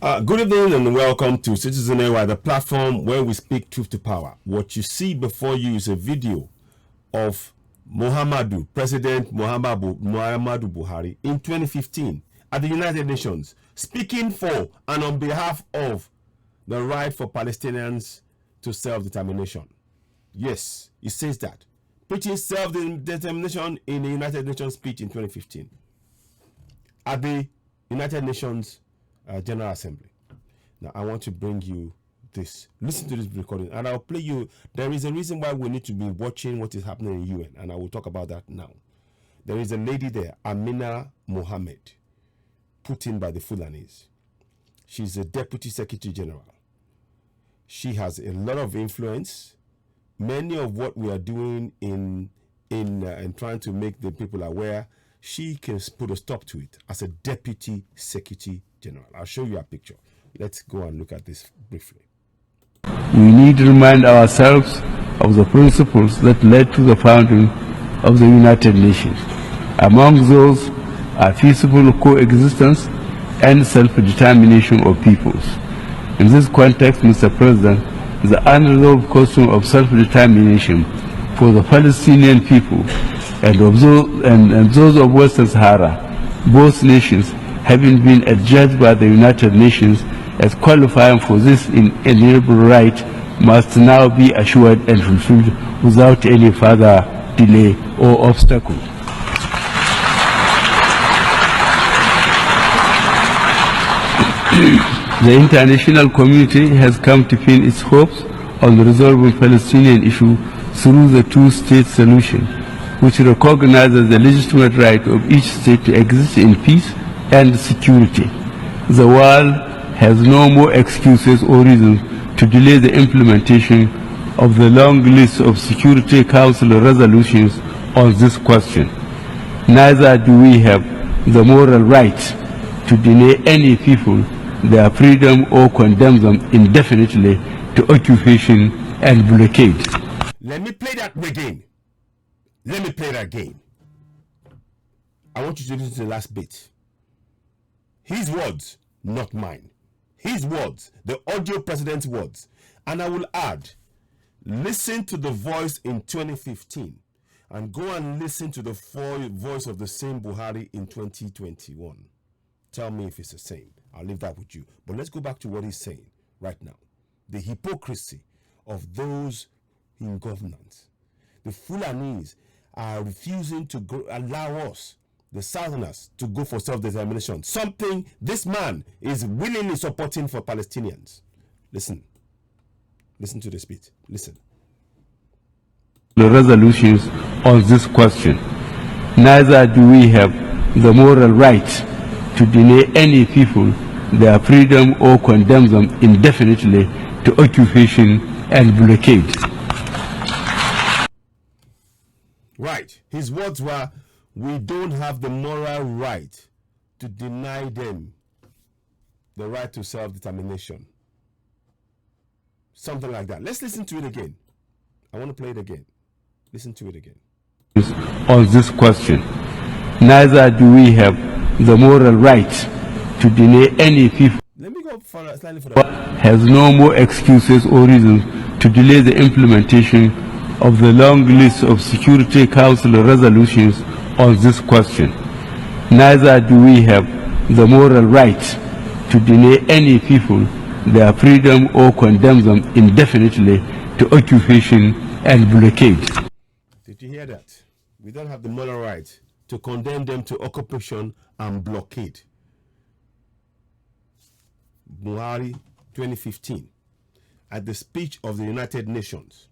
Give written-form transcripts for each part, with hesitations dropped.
Good evening and welcome to Citizen AY, the platform where we speak truth to power. What you see before you is a video of President Muhammadu Buhari in 2015 at the United Nations, speaking for and on behalf of the right for Palestinians to self-determination. Yes, he says that. Preaching self-determination in the United Nations speech in 2015 at the United Nations General Assembly. Now, I want to bring you this. Listen to this recording, and I'll play you. There is a reason why we need to be watching what is happening in UN, and I will talk about that now. There is a lady there, Amina Mohammed, put in by the Fulanis. She's a Deputy Secretary General. She has a lot of influence. Many of what we are doing in trying to make the people aware, she can put a stop to it as a Deputy Secretary General. I'll show you a picture. Let's go and look at this briefly. We need to remind ourselves of the principles that led to the founding of the United Nations. Among those are peaceable coexistence and self-determination of peoples. In this context, Mr. President, the unresolved question of self-determination for the Palestinian people and those of Western Sahara, both nations having been adjudged by the United Nations as qualifying for this inalienable right, must now be assured and fulfilled without any further delay or obstacle. The international community has come to pin its hopes on resolving the Palestinian issue through the two-state solution, which recognizes the legitimate right of each state to exist in peace and security. The world has no more excuses or reasons to delay the implementation of the long list of Security Council resolutions on this question. Neither do we have the moral right to deny any people their freedom or condemn them indefinitely to occupation and blockade. Let me play that again. Let me play that again. I want you to listen to the last bit. His words, not mine. His words, the audio president's words. And I will add, listen to the voice in 2015 and go and listen to the voice of the same Buhari in 2021. Tell me if it's the same. I'll leave that with you. But let's go back to what he's saying right now. The hypocrisy of those in governance. The Fulanis are refusing to allow us, the Southerners, to go for self-determination. Something this man is willingly supporting for Palestinians. Listen. Listen to this bit. Listen. The resolutions on this question. Neither do we have the moral right to deny any people their freedom or condemn them indefinitely to occupation and blockade. Right. His words were, we don't have the moral right to deny them the right to self-determination. Something like that. Let's listen to it again. I want to play it again. Listen to it again. On this question, neither do we have the moral right to deny any people. Let me go slightly further. Has no more excuses or reasons to delay the implementation of the long list of Security Council resolutions on this question. Neither do we have the moral right to deny any people their freedom or condemn them indefinitely to occupation and blockade. Did you hear that? We don't have the moral right to condemn them to occupation and blockade. Buhari, 2015, at the speech of the United Nations.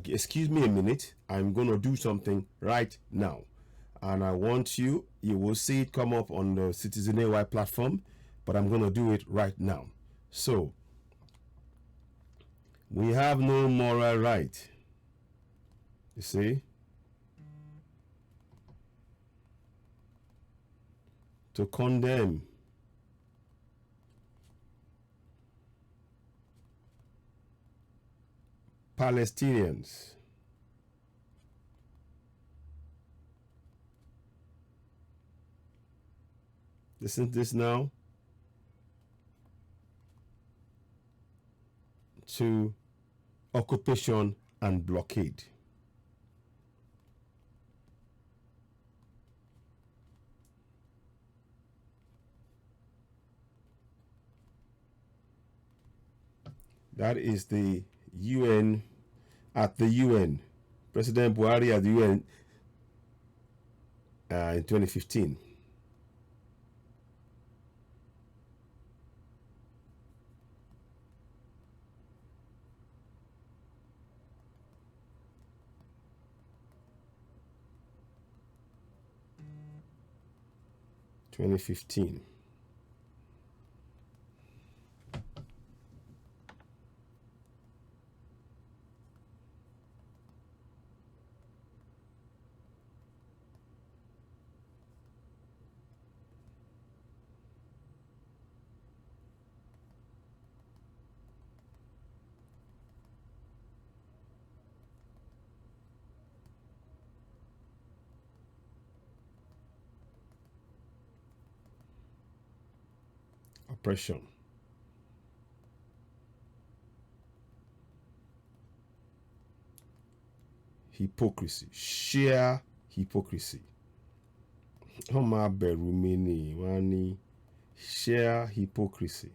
Excuse me a minute. I'm going to do something right now. And I want you will see it come up on the Citizen AY platform, but I'm going to do it right now. So, we have no moral right. You see? To condemn Palestinians listen to this now. to occupation and blockade. That is the UN, at the UN. President Buhari at the UN in 2015. Oppression. Hypocrisy. Sheer hypocrisy. Homa berumini wani. Sheer hypocrisy.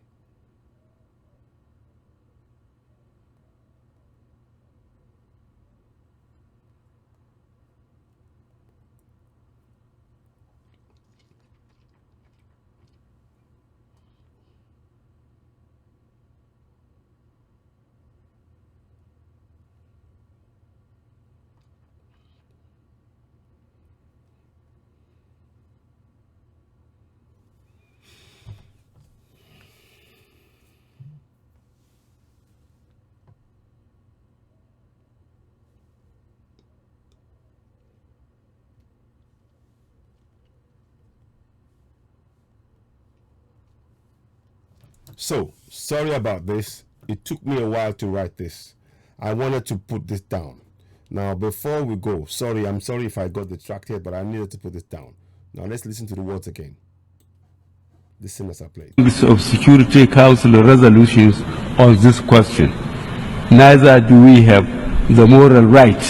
So, sorry about this. It took me a while to write this. I wanted to put this down. Now, before we go, I'm sorry if I got distracted, but I needed to put this down. Now, let's listen to the words again. Listen as I play. Of Security Council resolutions on this question. Neither do we have the moral right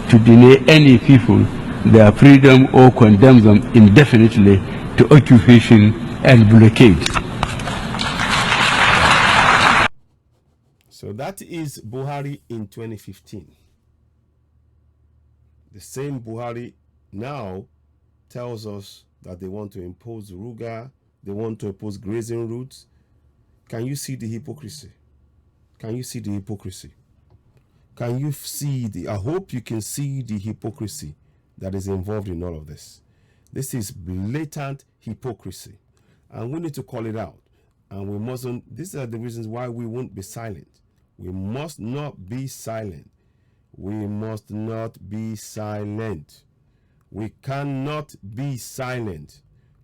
to deny any people their freedom or condemn them indefinitely to occupation and blockade. So that is Buhari in 2015. The same Buhari now tells us that they want to impose Ruga, they want to impose grazing routes. Can you see the hypocrisy? Can you see the hypocrisy? Can you see I hope you can see the hypocrisy that is involved in all of this. This is blatant hypocrisy, and we need to call it out. And we mustn't, these are the reasons why we won't be silent. We must not be silent. We must not be silent. We cannot be silent.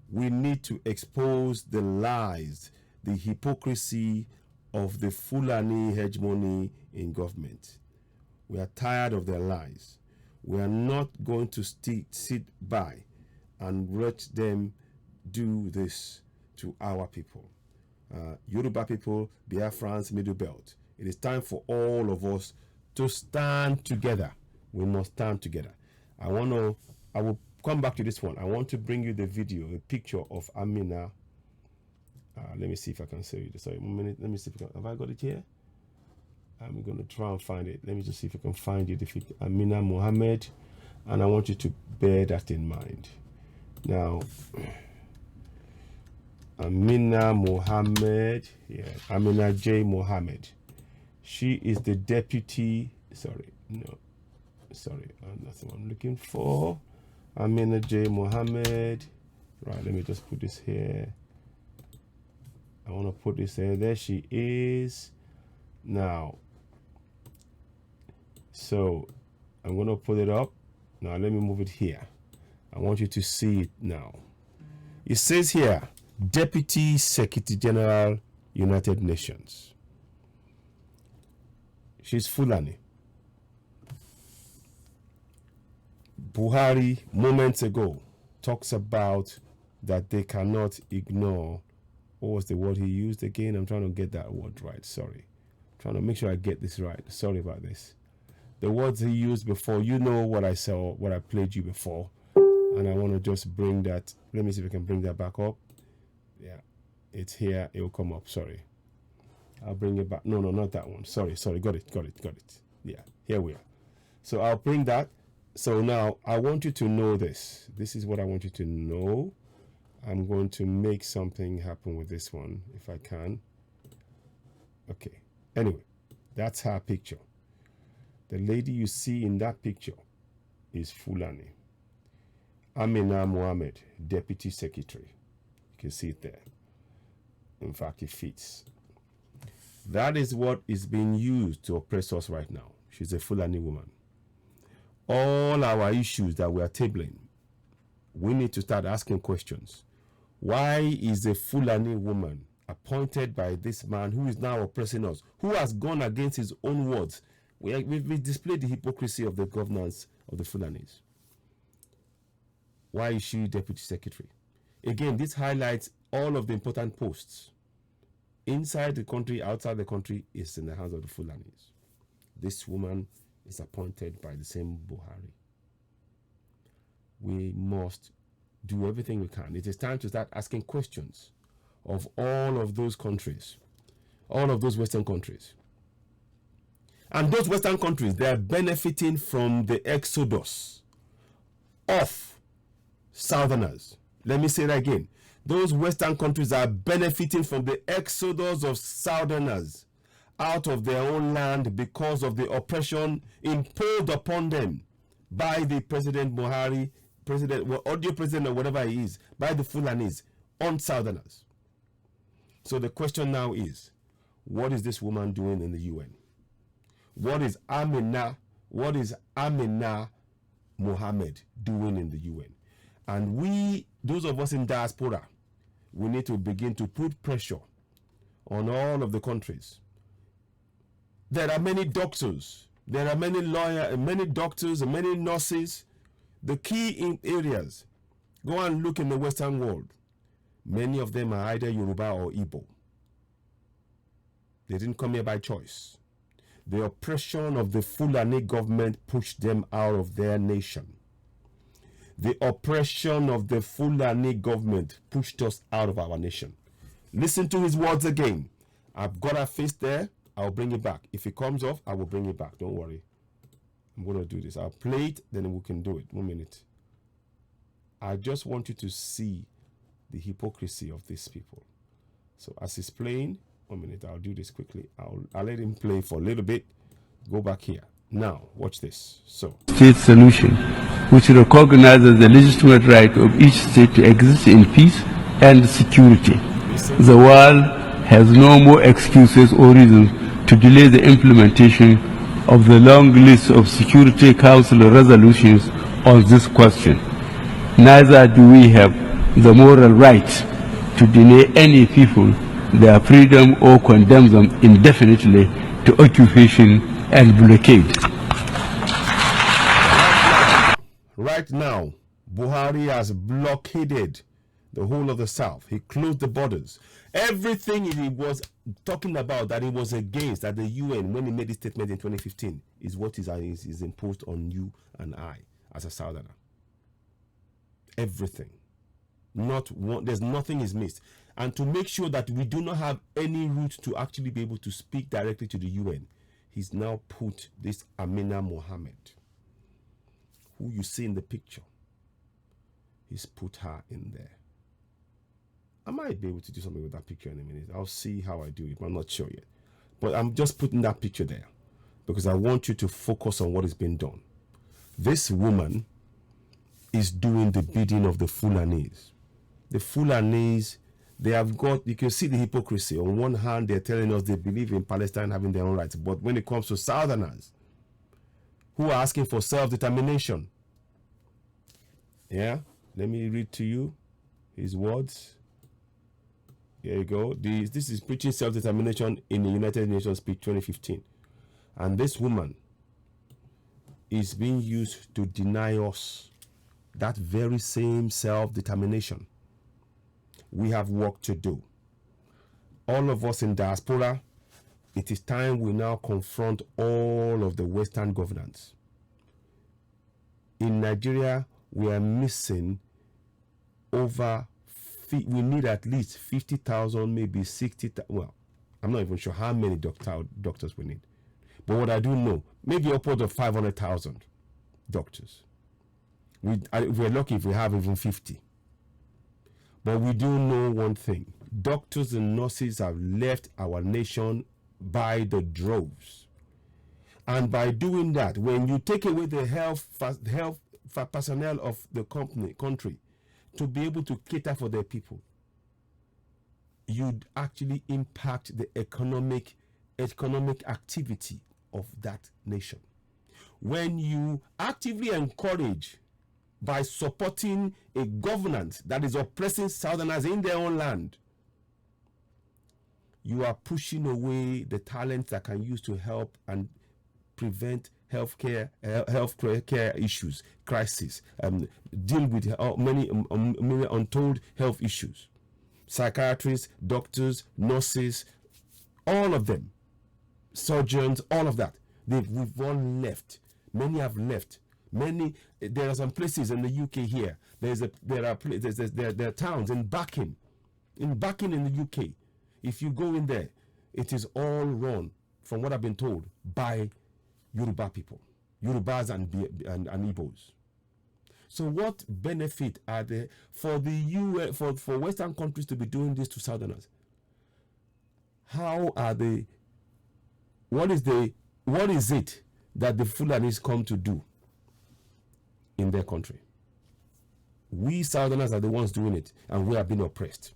We need to expose the lies, the hypocrisy of the Fulani hegemony in government. We are tired of their lies. We are not going to sit by and let them do this to our people. Yoruba people, Biafrans, Middle Belt. It is time for all of us to stand together. We must stand together. I will come back to this one. I want to bring you the video, a picture of Amina. Let me see if I can show you this. Sorry, 1 minute. Let me see if I can. Have I got it here? I'm going to try and find it. Let me just see if I can find you. Amina Mohammed. And I want you to bear that in mind. Now, Amina Mohammed. Yeah, Amina J. Mohammed. She is the deputy. That's what I'm looking for. Amina J. Mohammed. Right, let me just put this here. I want to put this there. There she is. Now, so I'm going to put it up. Now, let me move it here. I want you to see it now. It says here, Deputy Secretary General, United Nations. She's Fulani. Buhari, moments ago, talks about that they cannot ignore. What was the word he used again? I'm trying to get that word right. Sorry. Trying to make sure I get this right. Sorry about this. The words he used before, you know what I saw, what I played you before. And I want to just bring that. Let me see if I can bring that back up. Yeah, it's here. It will come up. Sorry. I'll bring it back. No, not that one. Sorry. Got it. Yeah, here we are. So I'll bring that. So now I want you to know this. This is what I want you to know. I'm going to make something happen with this one if I can. Okay. Anyway, that's her picture. The lady you see in that picture is Fulani. Amina Mohammed, Deputy Secretary. You can see it there. In fact, it fits. That is what is being used to oppress us right now. She's a Fulani woman. All our issues that we are tabling, we need to start asking questions. Why is a Fulani woman appointed by this man who is now oppressing us, who has gone against his own words? We've displayed the hypocrisy of the governance of the Fulanis. Why is she Deputy Secretary? Again, this highlights all of the important posts. Inside the country, outside the country, is in the hands of the Fulanis. This woman is appointed by the same Buhari. We must do everything we can. It is time to start asking questions of all of those countries, all of those Western countries. And those Western countries, they are benefiting from the exodus of Southerners. Let me say that again. Those Western countries are benefiting from the exodus of Southerners out of their own land because of the oppression imposed upon them by the President Buhari, audio president or whatever he is, by the Fulanis on Southerners. So the question now is, what is this woman doing in the UN? What is Amina Mohammed doing in the UN? And we, those of us in diaspora, we need to begin to put pressure on all of the countries. There are many doctors, there are many lawyers, many doctors, and many nurses. The key areas, go and look in the Western world. Many of them are either Yoruba or Igbo. They didn't come here by choice. The oppression of the Fulani government pushed them out of their nation. The oppression of the Fulani government pushed us out of our nation. Listen to his words again. I've got a face there. I'll bring it back. If it comes off, I will bring it back. Don't worry. I'm going to do this. I'll play it, then we can do it. 1 minute. I just want you to see the hypocrisy of these people. So as he's playing, 1 minute, I'll do this quickly. I'll let him play for a little bit. Go back here. Now, watch this. So, state solution, which recognizes the legitimate right of each state to exist in peace and security. The world has no more excuses or reasons to delay the implementation of the long list of Security Council resolutions on this question. Neither do we have the moral right to deny any people their freedom or condemn them indefinitely to occupation and blockade. Right now, Buhari has blockaded the whole of the South. He closed the borders. Everything he was talking about that he was against at the UN when he made this statement in 2015 is what is imposed on you and I as a Southerner. Everything. Not one, there's nothing is missed. And to make sure that we do not have any route to actually be able to speak directly to the UN, he's now put this Amina Mohammed, who you see in the picture. He's put her in there. I might be able to do something with that picture in a minute. I'll see how I do it, but I'm not sure yet. But I'm just putting that picture there because I want you to focus on what is being done. This woman is doing the bidding of the Fulanese. The Fulanese, they have got, you can see the hypocrisy. On one hand, they're telling us they believe in Palestine having their own rights. But when it comes to Southerners who are asking for self-determination, yeah, let me read to you his words. Here you go. This is preaching self-determination in the United Nations speech 2015. And this woman is being used to deny us that very same self-determination. We have work to do. All of us in diaspora, it is time we now confront all of the Western governance. In Nigeria, we are missing we need at least 50,000, maybe 60,000. Well, I'm not even sure how many doctors we need. But what I do know, maybe upwards of 500,000 doctors. We're lucky if we have even 50. But we do know one thing. Doctors and nurses have left our nation by the droves. And by doing that, when you take away the health personnel of the country to be able to cater for their people, you'd actually impact the economic activity of that nation. When you actively encourage by supporting a governance that is oppressing Southerners in their own land, you are pushing away the talents that can use to help and prevent healthcare issues, crises, deal with many untold health issues. Psychiatrists, doctors, nurses, all of them, surgeons, all of that. We've all left. Many have left. There are some places in the UK here. There are towns in Barking in the UK. If you go in there, it is all run, from what I've been told, by Yoruba people, Yorubas and Igbos. So what benefit are there for the US, for Western countries to be doing this to Southerners? How are they? What is it that the Fulanis come to do in their country? We Southerners are the ones doing it, and we are being oppressed.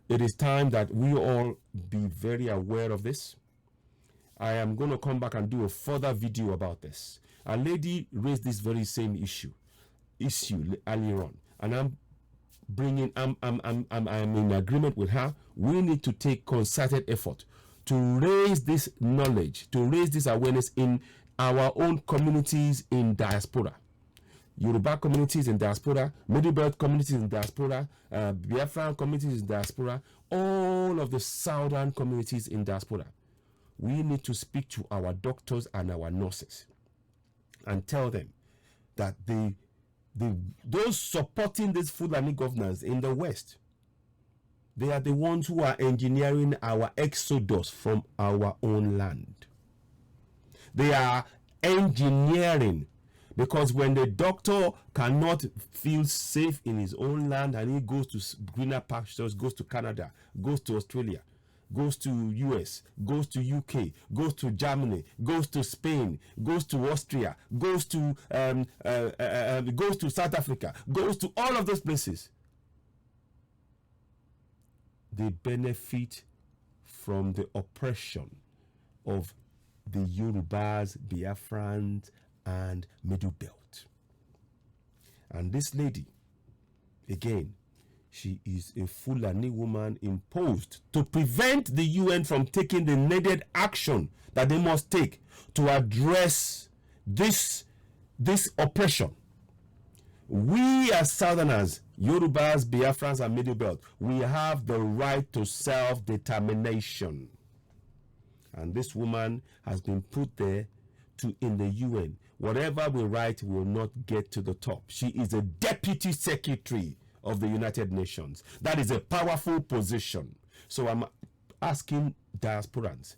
It is time that we all be very aware of this. I am going to come back and do a further video about this. A lady raised this very same issue earlier on, and I'm in agreement with her. We need to take concerted effort to raise this knowledge, to raise this awareness in our own communities in diaspora. Yoruba communities in diaspora, Middle Belt communities in diaspora, Biafran communities in diaspora, all of the southern communities in diaspora. We need to speak to our doctors and our nurses and tell them that those supporting this Fulani governance in the West, they are the ones who are engineering our exodus from our own land. They are engineering, because when the doctor cannot feel safe in his own land and he goes to greener pastures, goes to Canada, goes to Australia, goes to US, goes to UK, goes to Germany, goes to Spain, goes to Austria, goes to South Africa, goes to all of those places, they benefit from the oppression of the Yorubas, Biafrans, and Middle Belt. And this lady, again, she is a Fulani woman imposed to prevent the UN from taking the needed action that they must take to address this oppression. We as Southerners, Yorubas, Biafrans, and Middle Belt, we have the right to self-determination. And this woman has been put there in the UN. Whatever we write will not get to the top. She is a deputy secretary of the United Nations. That is a powerful position. So I'm asking diasporans,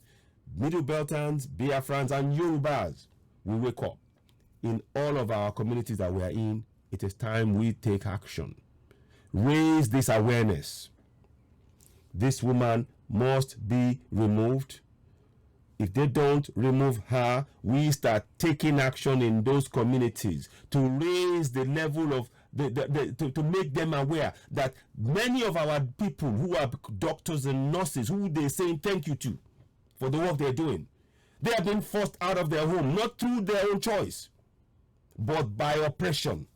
Middle Beltans, Biafrans, and Yorubas, we wake up. In all of our communities that we are in, it is time we take action. Raise this awareness. This woman must be removed. If they don't remove her, we start taking action in those communities to raise the level of to make them aware that many of our people who are doctors and nurses, who they're saying thank you to for the work they're doing, they have been forced out of their home, not through their own choice, but by oppression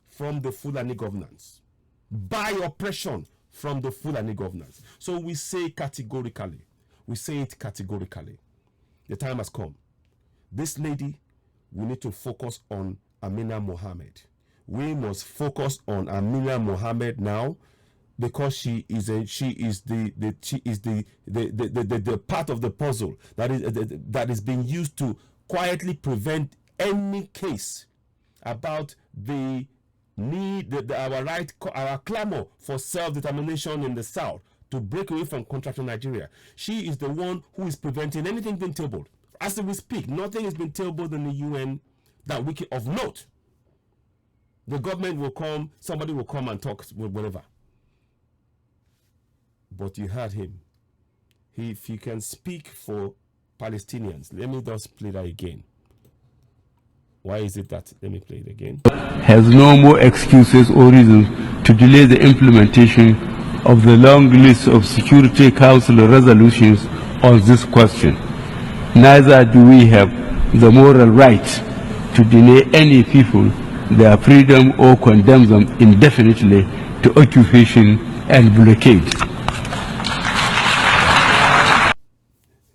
from the Fulani governance. By oppression from the Fulani governance. So we say it categorically, the time has come. This lady, we need to focus on Amina Mohammed. We must focus on Amina Mohammed now. because she is the part of the puzzle that is being used to quietly prevent any case about the need, our clamor for self-determination in the South to break away from contractual Nigeria. She is the one who is preventing anything being tabled. As we speak, nothing has been tabled in the UN that we can, of note. The government will come, somebody will come and talk, whatever. But you heard him. If you can speak for Palestinians, let me just play that again. Why is it that? Let me play it again. Has no more excuses or reasons to delay the implementation of the long list of Security Council resolutions on this question. Neither do we have the moral right to deny any people their freedom or condemn them indefinitely to occupation and blockade.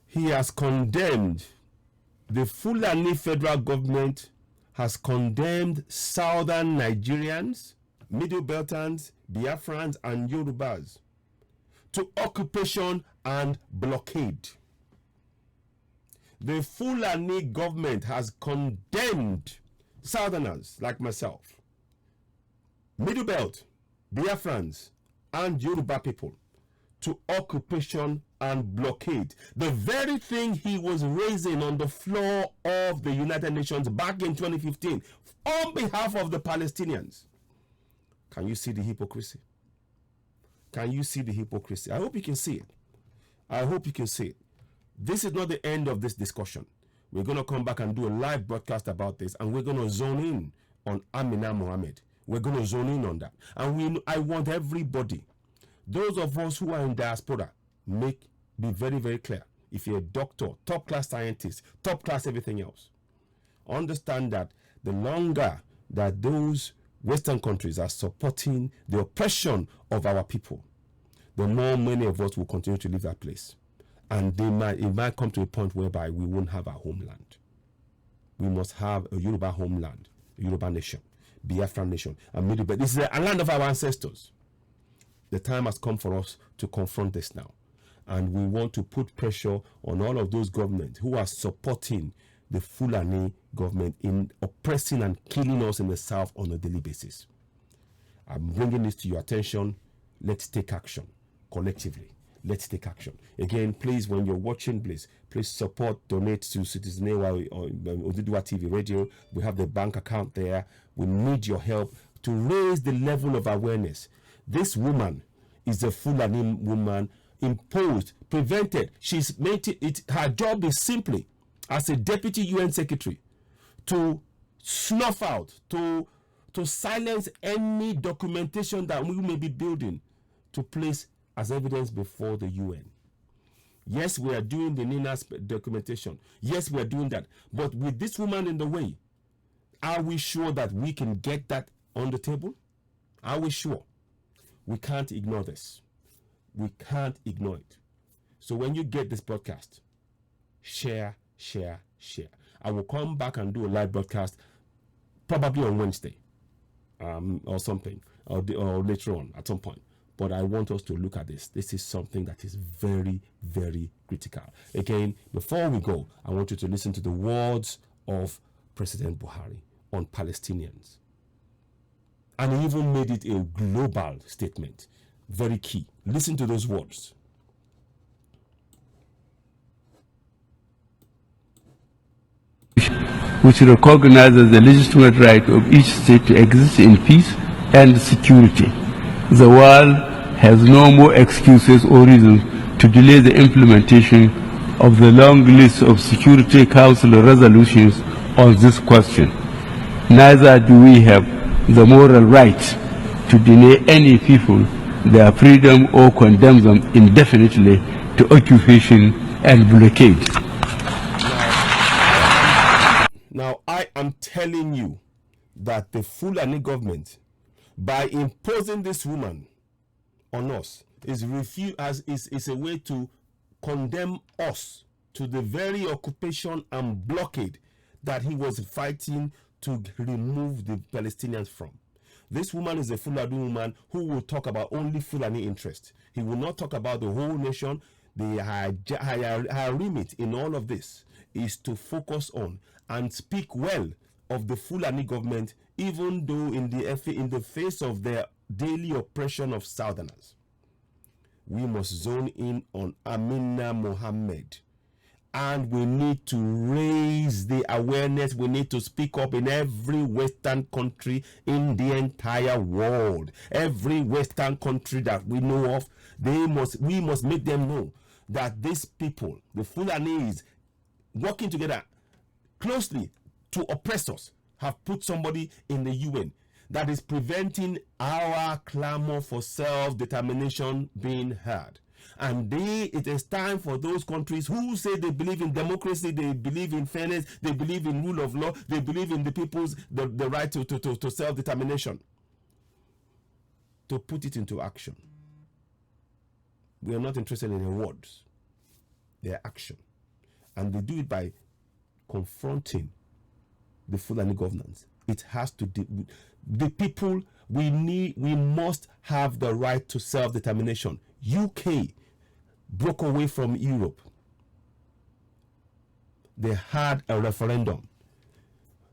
He has condemned, the Fulani federal government has condemned southern Nigerians, Middle Beltans, Biafrans, and Yorubas to occupation and blockade. The Fulani government has condemned Southerners like myself, Middle Belt, Biafrans, and Yoruba people to occupation and blockade. The very thing he was raising on the floor of the United Nations back in 2015 on behalf of the Palestinians. Can you see the hypocrisy? Can you see the hypocrisy? I hope you can see it. I hope you can see it. This is not the end of this discussion. We're going to come back and do a live broadcast about this, and we're going to zone in on Amina Mohammed. We're going to zone in on that. And I want everybody, those of us who are in diaspora, be very, very clear. If you're a doctor, top-class scientist, top-class everything else, understand that the longer that those Western countries are supporting the oppression of our people, the more many of us will continue to leave that place. And it might come to a point whereby we won't have our homeland. We must have a Yoruba homeland, a Yoruba nation, Biafran nation, and Middle Belt. This is a land of our ancestors. The time has come for us to confront this now. And we want to put pressure on all of those governments who are supporting the Fulani government in oppressing and killing us in the South on a daily basis. I'm bringing this to your attention. Let's take action collectively. Let's take action. Again, please, when you're watching, please support, donate to Citizen AY or Oduduwa TV Radio. We have the bank account there. We need your help to raise the level of awareness. This woman is a Fulani woman, imposed, prevented. She's made it. Her job is simply, as a deputy UN secretary, to snuff out, to silence any documentation that we may be building to place as evidence before the UN. Yes, we are doing the NINA's documentation. Yes, we are doing that. But with this woman in the way, are we sure that we can get that on the table? Are we sure? We can't ignore this. We can't ignore it. So when you get this broadcast, share, share, share. I will come back and do a live broadcast probably on Wednesday or something, or later on at some point. But I want us to look at this. This is something that is very, very critical. Again, before we go, I want you to listen to the words of President Buhari on Palestinians. And he even made it a global statement. Very key. Listen to those words. Which recognizes the legitimate right of each state to exist in peace and security. The world has no more excuses or reasons to delay the implementation of the long list of Security Council resolutions on this question. Neither do we have the moral right to deny any people their freedom or condemn them indefinitely to occupation and blockade. Now, I am telling you that the Fulani government, by imposing this woman on us, is a way to condemn us to the very occupation and blockade that he was fighting to remove the Palestinians from. This woman is a Fulani woman who will talk about only Fulani interest. He will not talk about the whole nation. The higher remit in all of this is to focus on and speak well of the Fulani government, even though in the face of their daily oppression of Southerners. We must zone in on Amina Mohammed. And we need to raise the awareness. We need to speak up in every Western country in the entire world. Every Western country that we know of, we must make them know that these people, the Fulanis, working together closely to oppress us, have put somebody in the UN that is preventing our clamor for self-determination being heard. And it is time for those countries who say they believe in democracy, they believe in fairness, they believe in rule of law, they believe in the people's the right to self-determination, to put it into action. We are not interested in their words, their action. And they do it by confronting the Fulani governance. It has to do the people. We must have the right to self-determination. UK broke away from Europe. They had a referendum.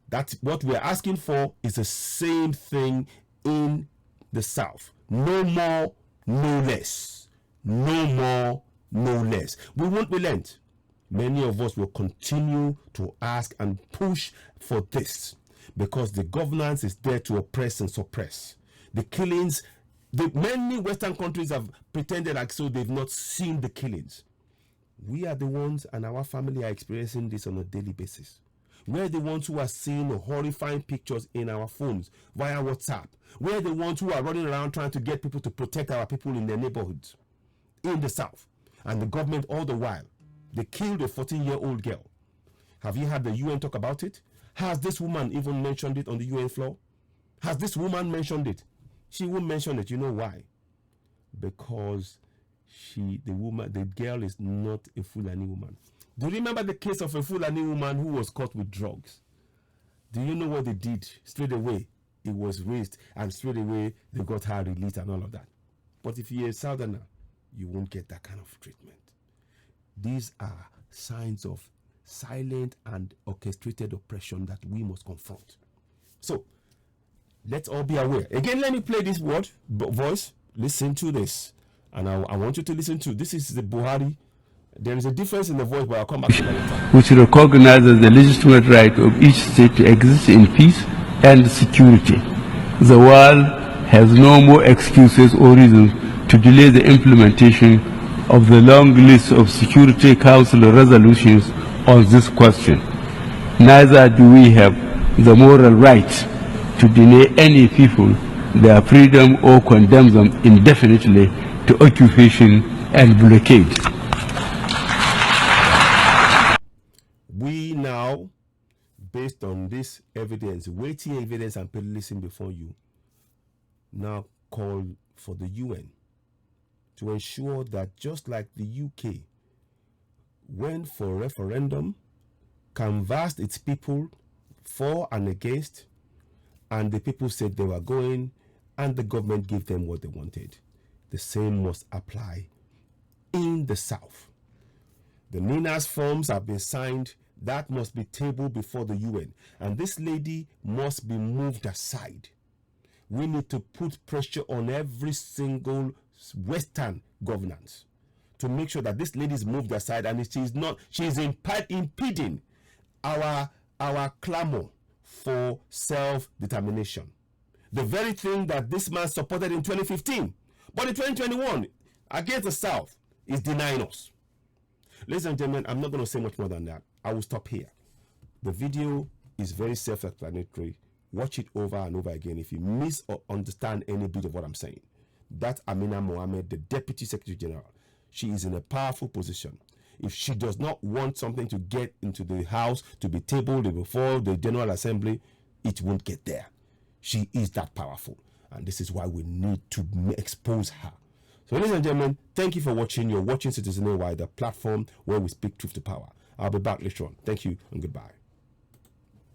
That's what we're asking for, is the same thing in the South. No more, no less. No more, no less. We won't relent. Many of us will continue to ask and push for this, because the governance is there to oppress and suppress. The killings, many Western countries have pretended like so they've not seen the killings. We are the ones, and our family are experiencing this on a daily basis. We're the ones who are seeing horrifying pictures in our phones via WhatsApp. We're the ones who are running around trying to get people to protect our people in their neighborhoods in the South. And the government all the while, they killed a 14-year-old girl. Have you had the UN talk about it? Has this woman even mentioned it on the UN floor? Has this woman mentioned it? She won't mention it. You know why? Because the girl is not a Fulani woman. Do you remember the case of a Fulani woman who was caught with drugs? Do you know what they did? Straight away, it was raised, and straight away they got her released and all of that. But if you're a Southerner, you won't get that kind of treatment. These are signs of silent and orchestrated oppression that we must confront. So let's all be aware. Again, let me play this voice. Listen to this. And I want you to listen to this. Is the Buhari. There is a difference in the voice, but I'll come back to that later. Which recognizes the legitimate right of each state to exist in peace and security. The world has no more excuses or reasons to delay the implementation of the long list of Security Council resolutions on this question. Neither do we have the moral right to deny any people their freedom or condemn them indefinitely to occupation and blockade. We now, based on this evidence, weighty evidence and placing before you, now call for the UN to ensure that, just like the UK went for a referendum, canvassed its people for and against, and the people said they were going, and the government gave them what they wanted. The same must apply in the South. The NINA's forms have been signed. That must be tabled before the UN, and this lady must be moved aside. We need to put pressure on every single Western governance to make sure that this lady is moved aside, and she is impeding our clamor for self-determination. The very thing that this man supported in 2015, but in 2021, against the South, is denying us. Ladies and gentlemen, I'm not going to say much more than that. I will stop here. The video is very self-explanatory. Watch it over and over again if you miss or understand any bit of what I'm saying. That's Amina Mohammed, the Deputy Secretary General. She is in a powerful position. If she does not want something to get into the House to be tabled before the General Assembly, it won't get there. She is that powerful. And this is why we need to expose her. So, ladies and gentlemen, thank you for watching. You're watching Citizen AY, the platform where we speak truth to power. I'll be back later on. Thank you and goodbye.